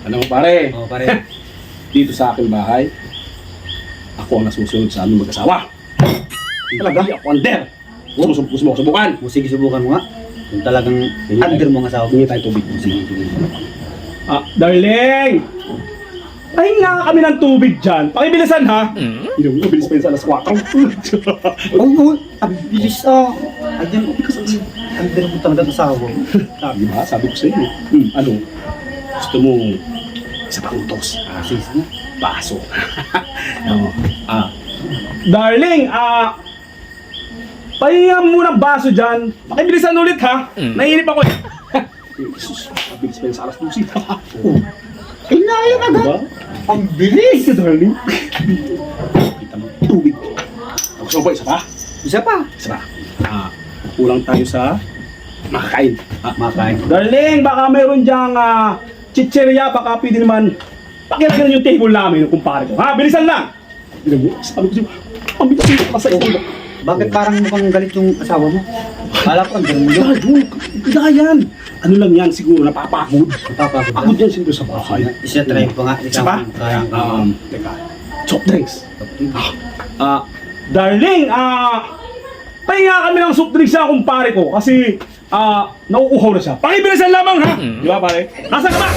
Ano pare? Oo, pare. Dito sa aking bahay, ako ang nasusunod sa aming mag-asawa. Talaga? Ako under. Gusto mo subukan? Sige, subukan mo nga. Kung talagang under mo ang asawa. Hingi tayo tubig. Sige, sige. Darling! Pahinga nga kami ng tubig dyan. Pakibilisan ha. Hindi mo bilis pa yun sa alas 4. Oh, ang bilis Ayan, kasi under mo talaga ang asawa. Sabi ba? Sabi ko sa iyo. Ano? Gusto mo isa pang utos? Sige, sige. Baso. No. Darling, pahinga muna ng baso dyan. Pakibilisan ulit ha. Nainip ako eh. Jesus, mabilis pa yun sa alas 12. Inayan agad. Diba? Ang bilis. Darling. Kita mo, tubig. Gusto mo ba isa pa? Isa pa. Isa pa. Kulang tayo sa makakain. Makain. Darling, baka mayroon dyang chicheria. Baka pwede naman pakilagyan yung table namin ng kumpare ko. Ha, bilisan lang. Sabi ko sa'yo, ang bilis pa sa iyo. Bakit parang mukhang galit yung asawa mo? Kala ko under mo yun. Hindi yan. Ano lang yan, siguro napapagod. Napapagod Pagod yan siguro sa bahay. Isa try ko nga. Isa pa? Teka. Soft drinks. Darling, pahinga kami ng soft drinks sa kumpare ko kasi nauuhaw na siya. Pakibilisan lamang ha. Di ba pare? Nasa ka ba?